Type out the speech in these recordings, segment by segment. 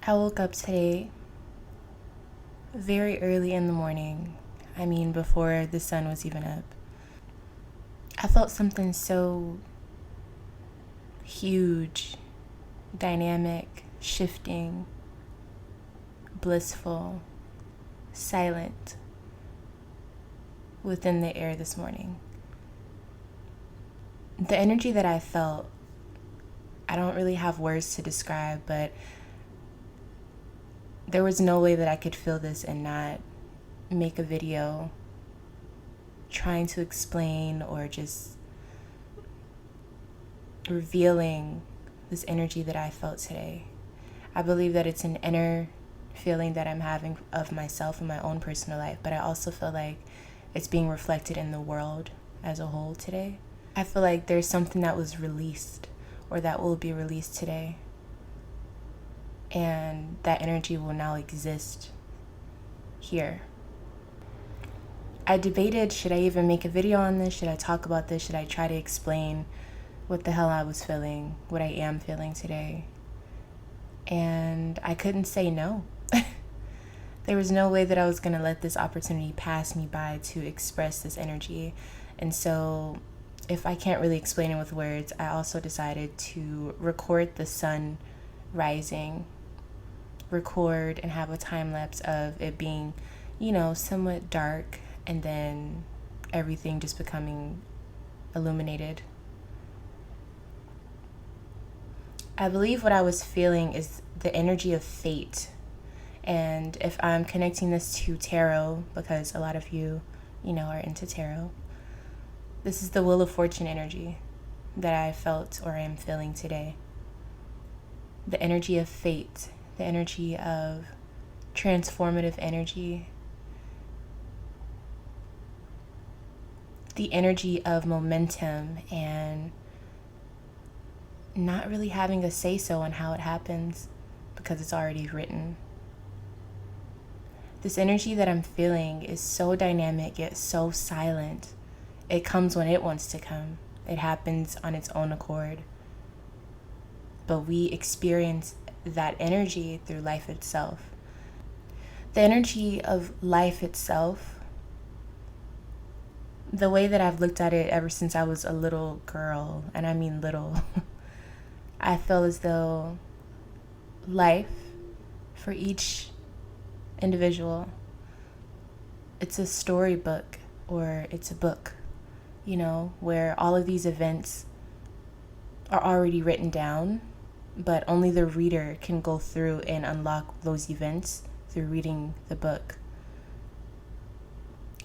I woke up today very early in the morning. I mean, before the sun was even up. I felt something so huge, dynamic, shifting, blissful, silent within the air this morning. The energy that I felt, I don't really have words to describe, but there was no way that I could feel this and not make a video trying to explain or just revealing this energy that I felt today. I believe that it's an inner feeling that I'm having of myself in my own personal life, but I also feel like it's being reflected in the world as a whole today. I feel like there's something that was released or that will be released today, and that energy will now exist here. I debated, should I even make a video on this? Should I talk about this? Should I try to explain what the hell I was feeling, what I am feeling today? And I couldn't say no. There was no way that I was going to let this opportunity pass me by to express this energy. And so if I can't really explain it with words, I also decided to record the sun rising, record and have a time lapse of it being, somewhat dark, and then everything just becoming illuminated. I believe what I was feeling is the energy of fate. And if I'm connecting this to tarot, because a lot of you, are into tarot, this is the Wheel of Fortune energy that I felt or am feeling today. The energy of fate, the energy of transformative energy, the energy of momentum and not really having a say-so on how it happens because it's already written. This energy that I'm feeling is so dynamic yet so silent. It comes when it wants to come. It happens on its own accord. But we experience that energy through life itself. The energy of life itself, the way that I've looked at it ever since I was a little girl, and I mean little, I feel as though life, for each individual, it's a storybook or it's a book, where all of these events are already written down, but only the reader can go through and unlock those events through reading the book.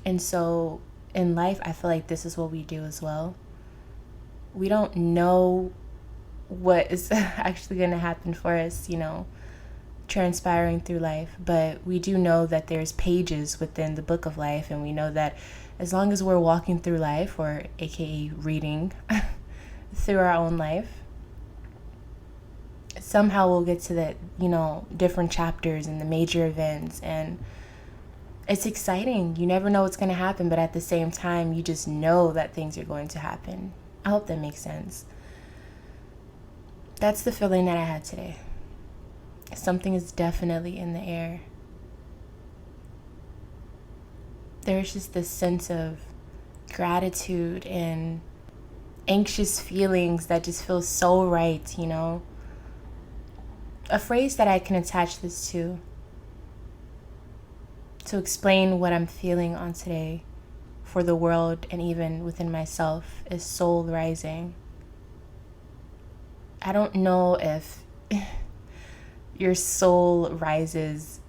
And so in life, I feel like this is what we do as well. We don't know what is actually going to happen for us, transpiring through life, but we do know that there's pages within the book of life, and we know that as long as we're walking through life, or aka reading through our own life, somehow we'll get to the different chapters and the major events, and it's exciting. You never know what's going to happen, but at the same time you just know that things are going to happen. I hope that makes sense. That's the feeling that I had today. Something is definitely in the air. There's just this sense of gratitude and anxious feelings that just feel so right, A phrase that I can attach this to explain what I'm feeling on today for the world and even within myself is soul rising. I don't know if your soul rises,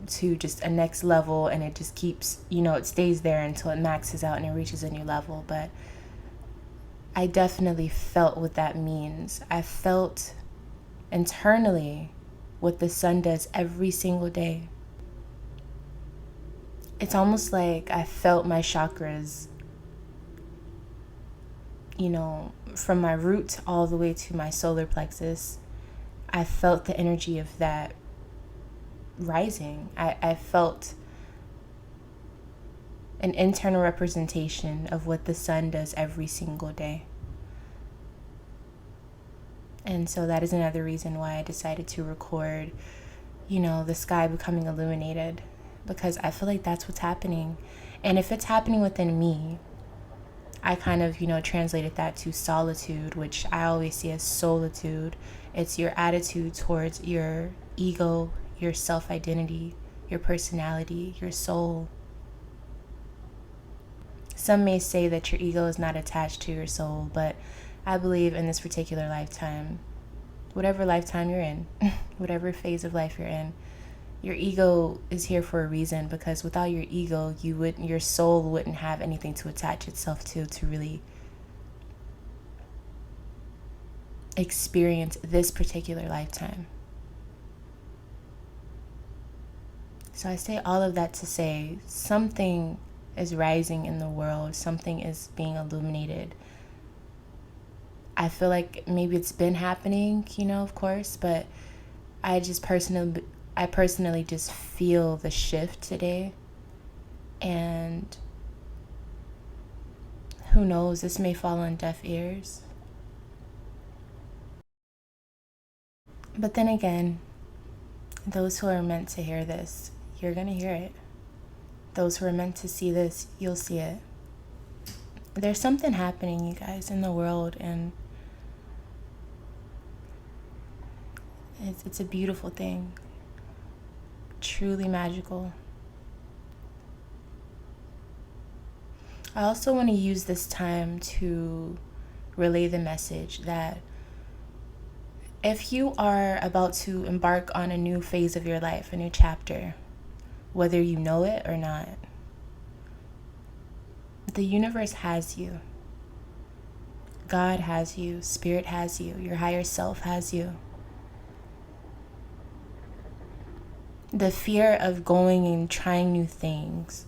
to just a next level and it just keeps, it stays there until it maxes out and it reaches a new level. But I definitely felt what that means. I felt internally what the sun does every single day. It's almost like I felt my chakras, from my root all the way to my solar plexus. I felt the energy of that rising. I felt an internal representation of what the sun does every single day. And so that is another reason why I decided to record the sky becoming illuminated, because I feel like that's what's happening. And if it's happening within me, I kind of, translated that to solitude, which I always see as solitude. It's your attitude towards your ego, your self-identity, your personality, your soul. Some may say that your ego is not attached to your soul, but I believe in this particular lifetime, whatever lifetime you're in, whatever phase of life you're in, your ego is here for a reason, because without your ego, your soul wouldn't have anything to attach itself to really experience this particular lifetime. So I say all of that to say something is rising in the world, something is being illuminated. I feel like maybe it's been happening, of course, but I personally just feel the shift today. And who knows, this may fall on deaf ears. But then again, those who are meant to hear this, you're going to hear it. Those who are meant to see this, you'll see it. There's something happening, you guys, in the world, and it's a beautiful thing. Truly magical. I also want to use this time to relay the message that if you are about to embark on a new phase of your life, a new chapter, whether you know it or not, the universe has you. God has you. Spirit has you. Your higher self has you. The fear of going and trying new things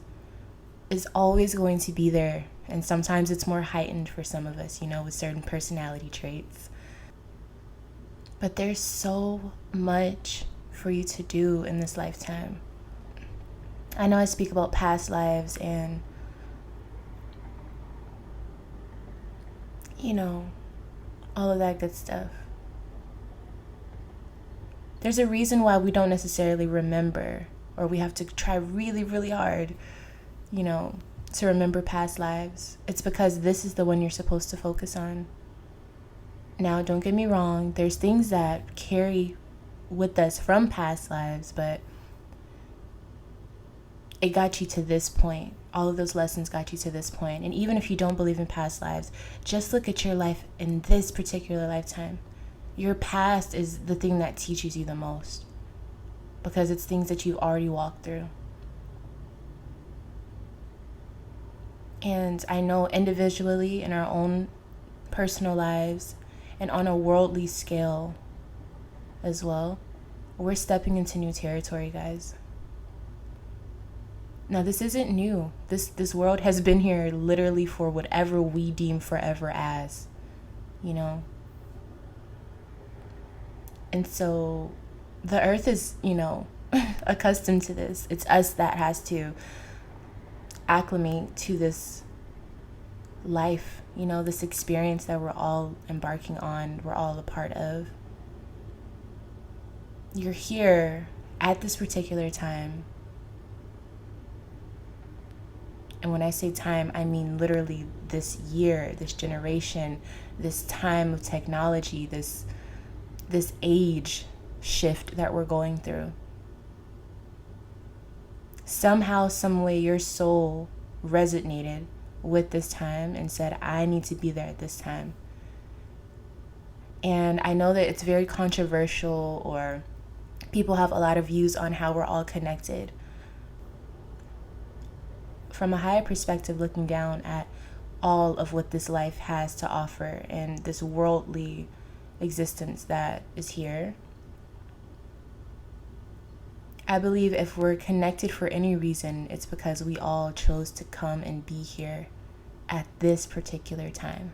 is always going to be there. And sometimes it's more heightened for some of us, with certain personality traits. But there's so much for you to do in this lifetime. I know I speak about past lives and, all of that good stuff. There's a reason why we don't necessarily remember, or we have to try really, really hard, to remember past lives. It's because this is the one you're supposed to focus on. Now, don't get me wrong, there's things that carry with us from past lives, but it got you to this point. All of those lessons got you to this point. And even if you don't believe in past lives, just look at your life in this particular lifetime. Your past is the thing that teaches you the most, because it's things that you've already walked through. And I know individually in our own personal lives and on a worldly scale as well, we're stepping into new territory, guys. Now, this isn't new. This world has been here literally for whatever we deem forever as, And so the earth is, accustomed to this. It's us that has to acclimate to this life, this experience that we're all embarking on, we're all a part of. You're here at this particular time. And when I say time, I mean literally this year, this generation, this time of technology, this age shift that we're going through. Somehow, some way, your soul resonated with this time and said, I need to be there at this time. And I know that it's very controversial, or people have a lot of views on how we're all connected. From a higher perspective, looking down at all of what this life has to offer and this worldly existence that is here, I believe if we're connected for any reason, it's because we all chose to come and be here at this particular time.